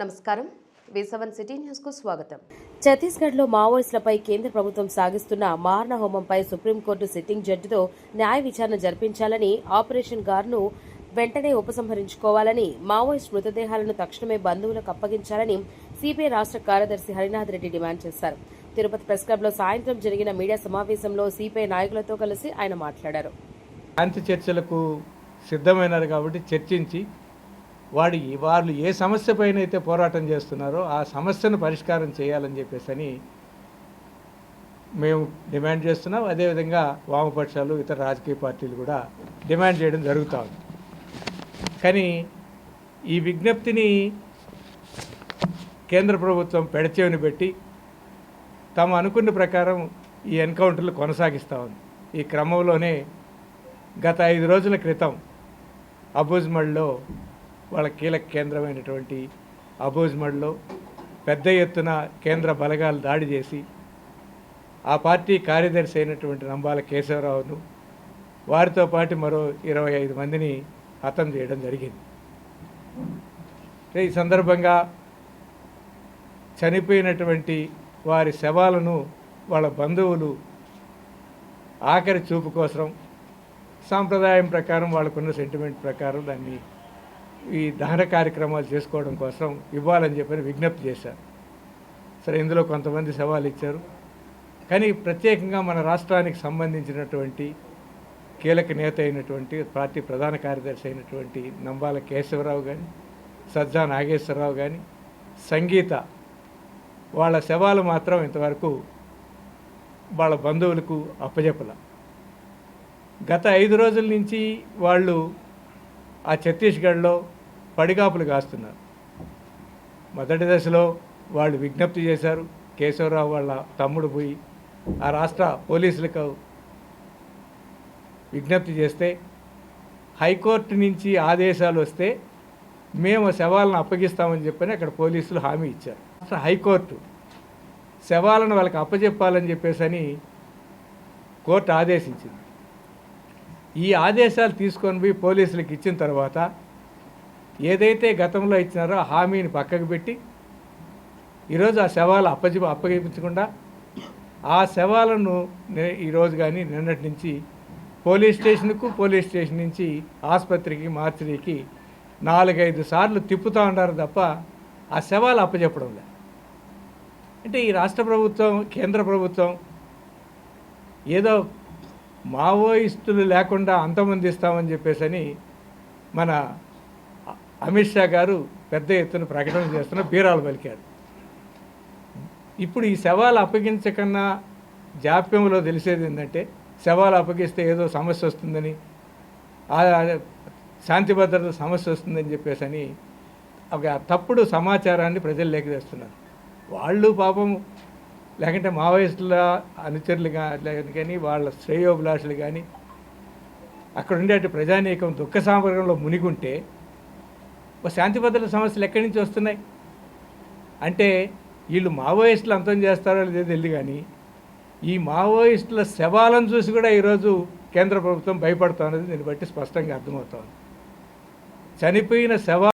నమస్కారం. V7 city న్యూస్కు స్వాగతం. ఛత్తీస్గఢ్లో మావోయిస్టులపై కేంద్ర ప్రభుత్వం సాగిస్తున్న మారణ హోమంపై సుప్రీంకోర్టు సిట్టింగ్ జడ్జితో న్యాయ విచారణ జరిపించాలని, ఆపరేషన్ గార్ను వెంటనే ఉపసంహరించుకోవాలని, మావోయిస్టు మృతదేహాలను తక్షణమే బంధువులకు అప్పగించాలని సిపిఐ రాష్ట్ర కార్యదర్శి హరినాథ్ రెడ్డి డిమాండ్ చేశారు. తిరుపతి ప్రెస్ క్లబ్లో సాయంత్రం జరిగిన మీడియా సమావేశంలో సిపిఐ నాయకులతో కలిసి ఆయన మాట్లాడారు. శాంతి చర్చలకు సిద్ధమైనారు కాబట్టి చర్చించి వాళ్ళు ఏ సమస్యపైన అయితే పోరాటం చేస్తున్నారో ఆ సమస్యను పరిష్కారం చేయాలని చెప్పేసి మేము డిమాండ్ చేస్తున్నాం. అదేవిధంగా వామపక్షాలు, ఇతర రాజకీయ పార్టీలు కూడా డిమాండ్ చేయడం జరుగుతూ ఉంది. కానీ ఈ విజ్ఞప్తిని కేంద్ర ప్రభుత్వం పెడచెవిని పెట్టి తాము అనుకున్న ప్రకారం ఈ ఎన్కౌంటర్లు కొనసాగిస్తూ ఉంది. ఈ క్రమంలోనే గత 5 రోజుల క్రితం అబూజ్మడ్లో వాళ్ళ కీలక కేంద్రమైనటువంటి అబూజ్మడ్లో పెద్ద ఎత్తున కేంద్ర బలగాలు దాడి చేసి ఆ పార్టీ కార్యదర్శి అయినటువంటి నంబాల కేశవరావును, వారితో పాటు మరో 25 మందిని హతం చేయడం జరిగింది. ఈ సందర్భంగా చనిపోయినటువంటి వారి శవాలను వాళ్ళ బంధువులు ఆఖరి చూపు కోసం సాంప్రదాయం ప్రకారం, వాళ్ళకున్న సెంటిమెంట్ ప్రకారం దాన్ని ఈ దహన కార్యక్రమాలు చేసుకోవడం కోసం ఇవ్వాలని చెప్పని విజ్ఞప్తి చేశారు. సరే, ఇందులో కొంతమంది సవాలు ఇచ్చారు. కానీ ప్రత్యేకంగా మన రాష్ట్రానికి సంబంధించినటువంటి కీలక నేత అయినటువంటి పార్టీ ప్రధాన కార్యదర్శి అయినటువంటి నంబాల కేశవరావు కానీ, సజ్జా నాగేశ్వరరావు కానీ, సంగీత, వాళ్ళ శవాలు మాత్రం ఇంతవరకు వాళ్ళ బంధువులకు అప్పజెప్పల. గత 5 రోజుల నుంచి వాళ్ళు ఆ ఛత్తీస్గఢ్లో పడిగాపులు కాస్తున్నారు. మొదటి దశలో వాళ్ళు విజ్ఞప్తి చేశారు. కేశవరావు వాళ్ళ తమ్ముడు పోయి ఆ రాష్ట్ర పోలీసులకు విజ్ఞప్తి చేస్తే హైకోర్టు నుంచి ఆదేశాలు వస్తే మేము శవాలను అప్పగిస్తామని చెప్పని అక్కడ పోలీసులు హామీ ఇచ్చారు. హైకోర్టు శవాలను వాళ్ళకి అప్పచెప్పాలని చెప్పేసి కోర్టు ఆదేశించింది. ఈ ఆదేశాలు తీసుకొని పోయి పోలీసులకు ఇచ్చిన తర్వాత ఏదైతే గతంలో ఇచ్చినారో ఆ హామీని పక్కకు పెట్టి ఈరోజు ఆ శవాలు అప్పగించకుండా ఆ శవాలను ఈరోజు కానీ నిన్నటి నుంచి పోలీస్ స్టేషన్ నుంచి ఆసుపత్రికి, మార్చిరీకి 4-5 సార్లు తిప్పుతూ ఉన్నారు తప్ప ఆ శవాలు అప్పచెప్పడం లేదు. అంటే ఈ రాష్ట్ర ప్రభుత్వం, కేంద్ర ప్రభుత్వం ఏదో మావోయిస్టులు లేకుండా అంతమొందిస్తామని చెప్పేసి మన అమిత్ షా గారు పెద్ద ఎత్తున ప్రకటన చేస్తున్న బీరాలు పలికారు. ఇప్పుడు ఈ శవాలు అప్పగించకన్నా జాప్యంలో తెలిసేది ఏంటంటే, శవాలు అప్పగిస్తే ఏదో సమస్య వస్తుందని, శాంతి భద్రత సమస్య వస్తుందని చెప్పేసి ఒక తప్పుడు సమాచారాన్ని ప్రజల్లోకి తెస్తున్నారు. వాళ్ళు పాపం లేకుంటే మావోయిస్టుల అనుచరులు కానీ, వాళ్ళ శ్రేయోభిలాషులు కానీ అక్కడ ఉండే ప్రజానీకం దుఃఖ సాగరంలో మునిగుంటే శాంతి భద్రత సమస్యలు ఎక్కడి నుంచి వస్తున్నాయి అంటే, వీళ్ళు మావోయిస్టులు అంతం చేస్తారో లేదో తెలియదు. కానీ ఈ మావోయిస్టుల శవాలను చూసి కూడా ఈరోజు కేంద్ర ప్రభుత్వం భయపడుతున్నది దీన్ని బట్టి స్పష్టంగా అర్థమవుతోంది. చనిపోయిన శవ